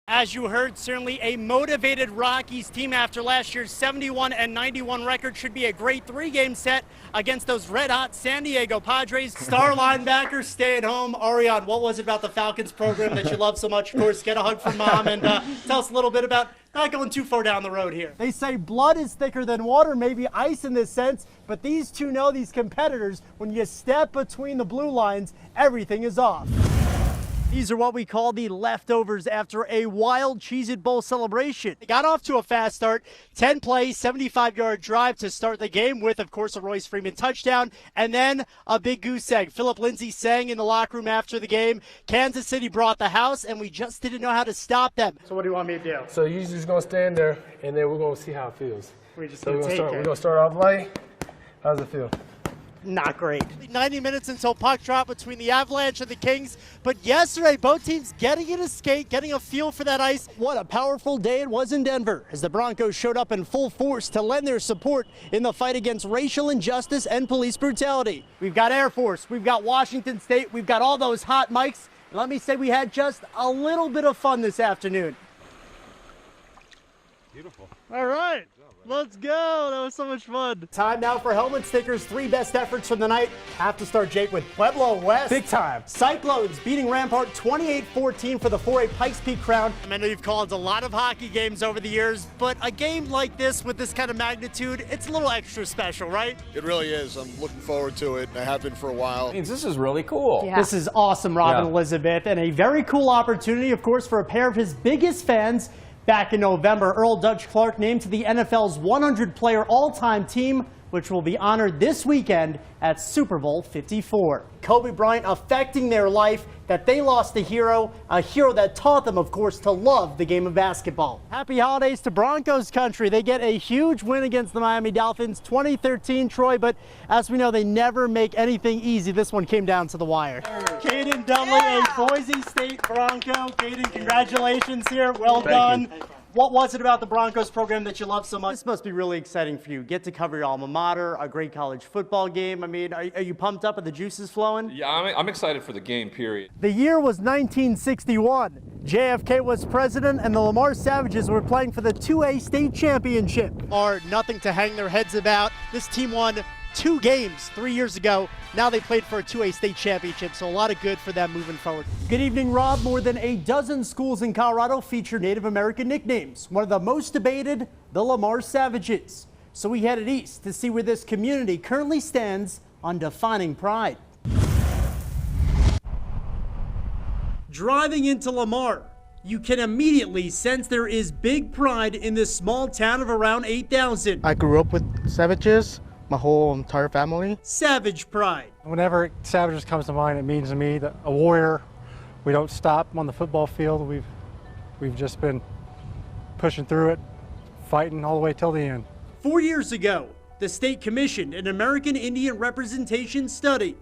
As you heard, certainly a motivated Rockies team after last year's 71-91 record. Should be a great three-game set against those red-hot San Diego Padres. Star linebacker staying home. Ariane, what was it about the Falcons program that you love so much? Of course, get a hug from Mom and tell us a little bit about not going too far down the road here. They say blood is thicker than water, maybe ice in this sense, but these two know, these competitors, when you step between the blue lines, everything is off. These are what we call the leftovers after a wild Cheez-It Bowl celebration. They got off to a fast start, 10 plays, 75-yard drive to start the game with, of course, a Royce Freeman touchdown, and then a big goose egg. Philip Lindsay sang in the locker room after the game. Kansas City brought the house, and we just didn't know how to stop them. So what do you want me to do? So you're just going to stand there, and then we're going to see how it feels. We're going to start off light. How does it feel? Not great. 90 minutes until puck drop between the Avalanche and the Kings. But yesterday, both teams getting in a skate, getting a feel for that ice. What a powerful day it was in Denver as the Broncos showed up in full force to lend their support in the fight against racial injustice and police brutality. We've got Air Force, we've got Washington State, we've got all those hot mics. Let me say we had just a little bit of fun this afternoon. Beautiful. All right. Let's go. That was so much fun. Time now for helmet stickers. Three best efforts from the night. Have to start, Jake, with Pueblo West. Big time. Cyclones beating Rampart 28-14 for the 4A Pikes Peak crown. I know you've called a lot of hockey games over the years, but a game like this with this kind of magnitude, it's a little extra special, right? It really is. I'm looking forward to it. I have been for a while. This is really cool. Yeah. This is awesome, Robin Elizabeth, and a very cool opportunity, of course, for a pair of his biggest fans. Back in November, Earl Dutch Clark named to the NFL's 100-player all-time team, which will be honored this weekend at Super Bowl 54. Kobe Bryant affecting their life, that they lost a hero that taught them, of course, to love the game of basketball. Happy holidays to Broncos country. They get a huge win against the Miami Dolphins, 2013, Troy, but as we know, they never make anything easy. This one came down to the wire. Caden Dudley, a Boise State Bronco. Caden, congratulations here. Well done. What was it about the Broncos program that you love so much? This must be really exciting for you. Get to cover your alma mater, a great college football game. I mean, are you pumped up? Are the juices flowing? Yeah, I'm excited for the game, period. The year was 1961. JFK was president, and the Lamar Savages were playing for the 2A state championship. Are nothing to hang their heads about. This team won 2 games 3 years ago. Now they played for a 2A state championship, so a lot of good for them moving forward. Good evening, Rob. More than a dozen schools in Colorado feature Native American nicknames. One of the most debated, the Lamar Savages. So we headed east to see where this community currently stands on defining pride. Driving into Lamar, you can immediately sense there is big pride in this small town of around 8,000. I grew up with Savages. My whole entire family. Savage pride. Whenever Savages comes to mind, it means to me that a warrior. We don't stop on the football field. We've just been pushing through it, fighting all the way till the end. 4 years ago, the state commissioned an American Indian representation study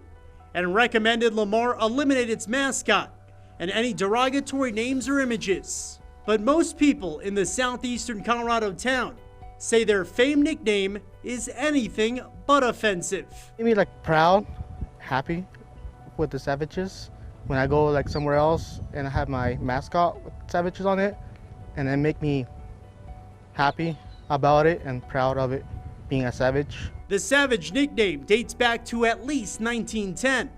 and recommended Lamar eliminate its mascot and any derogatory names or images. But most people in the southeastern Colorado town say their famed nickname is anything but offensive. Made me like proud, happy with the Savages. When I go like somewhere else and I have my mascot with Savages on it, and it make me happy about it and proud of it being a Savage. The Savage nickname dates back to at least 1910,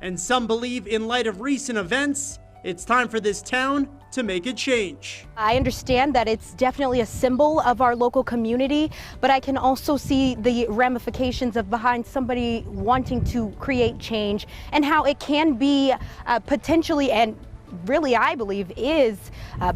and some believe in light of recent events, it's time for this town to make a change. I understand that it's definitely a symbol of our local community, but I can also see the ramifications of behind somebody wanting to create change and how it can be potentially, and really I believe is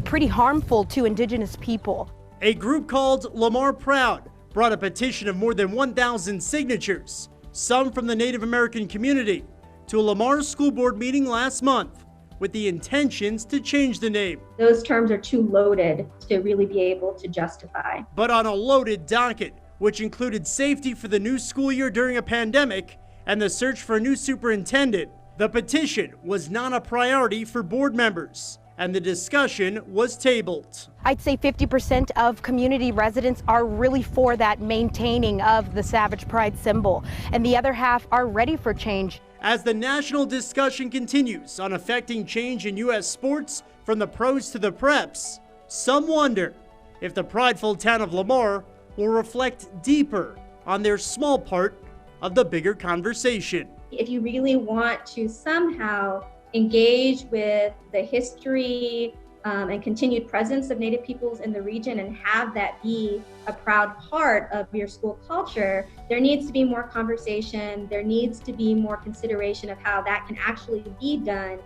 pretty harmful to Indigenous people. A group called Lamar Proud brought a petition of more than 1,000 signatures, some from the Native American community, to a Lamar school board meeting last month, with the intentions to change the name. Those terms are too loaded to really be able to justify. But on a loaded docket, which included safety for the new school year during a pandemic and the search for a new superintendent, the petition was not a priority for board members, and the discussion was tabled. I'd say 50% of community residents are really for that maintaining of the Savage Pride symbol, and the other half are ready for change. As the national discussion continues on affecting change in U.S. sports from the pros to the preps, some wonder if the prideful town of Lamar will reflect deeper on their small part of the bigger conversation. If you really want to somehow engage with the history and continued presence of Native peoples in the region and have that be a proud part of your school culture, there needs to be more conversation. There needs to be more consideration of how that can actually be done.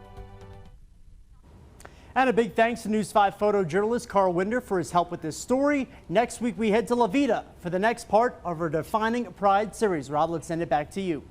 And a big thanks to News 5 photojournalist Carl Winder for his help with this story. Next week we head to La Vita for the next part of our Defining Pride series. Rob, let's send it back to you.